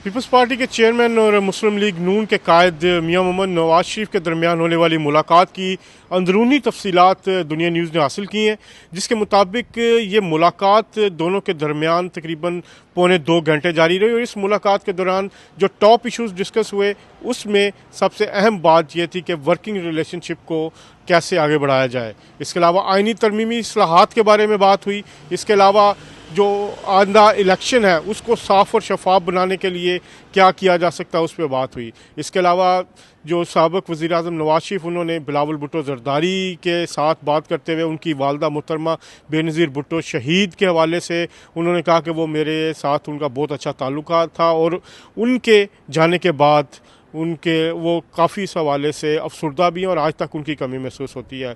Peoples party کے chairman اور مسلم league نون کے قائد میاں محمد نواز شریف کے درمیان ہونے والی ملاقات کی اندرونی تفصیلات دنیا نیوز نے حاصل کی ہیں، جس کے مطابق یہ ملاقات دونوں کے درمیان تقریباً 2.25 گھنٹے جاری رہی، اور اس ملاقات کے دوران جو ٹاپ ایشوز ڈسکس ہوئے اس میں سب سے اہم بات یہ تھی کہ ورکنگ ریلیشن شپ کو کیسے آگے بڑھایا جائے۔ اس کے علاوہ آئینی ترمیمی اصلاحات کے بارے میں بات ہوئی، اس کے علاوہ جو آئندہ الیکشن ہے اس کو صاف اور شفاف بنانے کے لیے کیا جا سکتا ہے اس پہ بات ہوئی۔ اس کے علاوہ جو سابق وزیر اعظم نواز شریف انہوں نے بلاول بھٹو زرداری کے ساتھ بات کرتے ہوئے ان کی والدہ محترمہ بے نظیر بھٹو شہید کے حوالے سے انہوں نے کہا کہ وہ میرے ساتھ ان کا بہت اچھا تعلقات تھا، اور ان کے جانے کے بعد وہ کافی اس حوالے سے افسردہ بھی ہیں اور آج تک ان کی کمی محسوس ہوتی ہے۔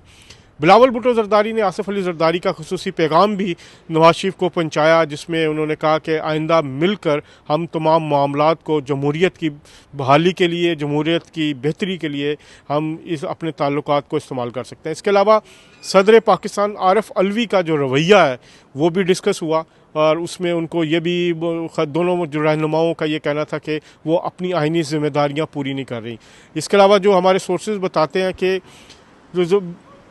بلاول بھٹو زرداری نے آصف علی زرداری کا خصوصی پیغام بھی نواز شریف کو پہنچایا، جس میں انہوں نے کہا کہ آئندہ مل کر ہم تمام معاملات کو جمہوریت کی بحالی کے لیے، جمہوریت کی بہتری کے لیے ہم اپنے تعلقات کو استعمال کر سکتے ہیں۔ اس کے علاوہ صدر پاکستان عارف علوی کا جو رویہ ہے وہ بھی ڈسکس ہوا، اور اس میں ان کو یہ بھی دونوں جو رہنماؤں کا یہ کہنا تھا کہ وہ اپنی آئینی ذمہ داریاں پوری نہیں کر رہی۔ اس کے علاوہ جو ہمارے سورسز بتاتے ہیں کہ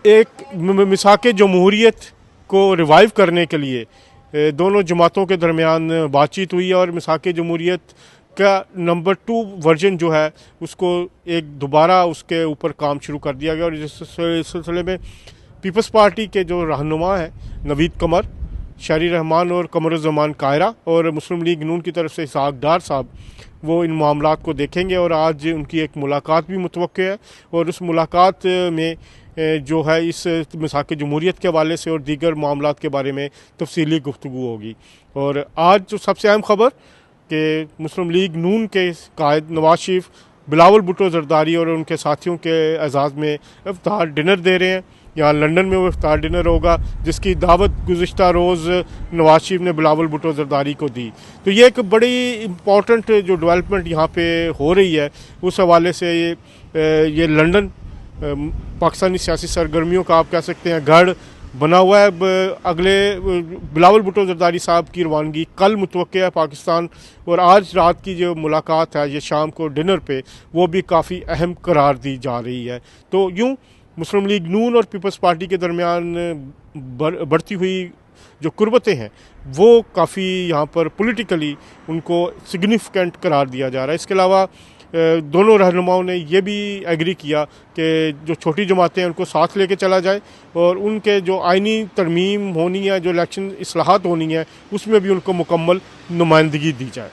ایک مساق جمہوریت کو ریوائیو کرنے کے لیے دونوں جماعتوں کے درمیان بات چیت ہوئی ہے، اور مساق جمہوریت کا نمبر 2 ورژن جو ہے اس کو دوبارہ اس کے اوپر کام شروع کر دیا گیا، اور اس سلسلے میں پیپلز پارٹی کے جو رہنما ہیں نوید قمر، شہری رحمان اور قمر الزمان قاہرہ، اور مسلم لیگ نون کی طرف سے اسحاق ڈار صاحب، وہ ان معاملات کو دیکھیں گے، اور آج ان کی ایک ملاقات بھی متوقع ہے، اور اس ملاقات میں جو ہے اس مساق جمہوریت کے حوالے سے اور دیگر معاملات کے بارے میں تفصیلی گفتگو ہوگی۔ اور آج جو سب سے اہم خبر کہ مسلم لیگ نون کے قائد نواز شریف بلاول بھٹو زرداری اور ان کے ساتھیوں کے اعزاز میں افطار ڈنر دے رہے ہیں۔ یہاں لندن میں وہ افطار ڈنر ہوگا، جس کی دعوت گزشتہ روز نواز شریف نے بلاول بھٹو زرداری کو دی۔ تو یہ ایک بڑی امپورٹنٹ جو ڈیولپمنٹ یہاں پہ ہو رہی ہے، اس حوالے سے یہ لندن پاکستانی سیاسی سرگرمیوں کا آپ کہہ سکتے ہیں گڑھ بنا ہوا ہے۔ اگلے بلاول بھٹو زرداری صاحب کی روانگی کل متوقع ہے پاکستان، اور آج رات کی جو ملاقات ہے یہ شام کو ڈنر پہ، وہ بھی کافی اہم قرار دی جا رہی ہے۔ تو یوں مسلم لیگ نون اور پیپلز پارٹی کے درمیان بڑھتی ہوئی جو قربتیں ہیں وہ کافی یہاں پر پولیٹیکلی ان کو سگنیفیکنٹ قرار دیا جا رہا ہے۔ اس کے علاوہ دونوں رہنماؤں نے یہ بھی ایگری کیا کہ جو چھوٹی جماعتیں ہیں ان کو ساتھ لے کے چلا جائے، اور ان کے جو آئینی ترمیم ہونی ہے، جو الیکشن اصلاحات ہونی ہے، اس میں بھی ان کو مکمل نمائندگی دی جائے۔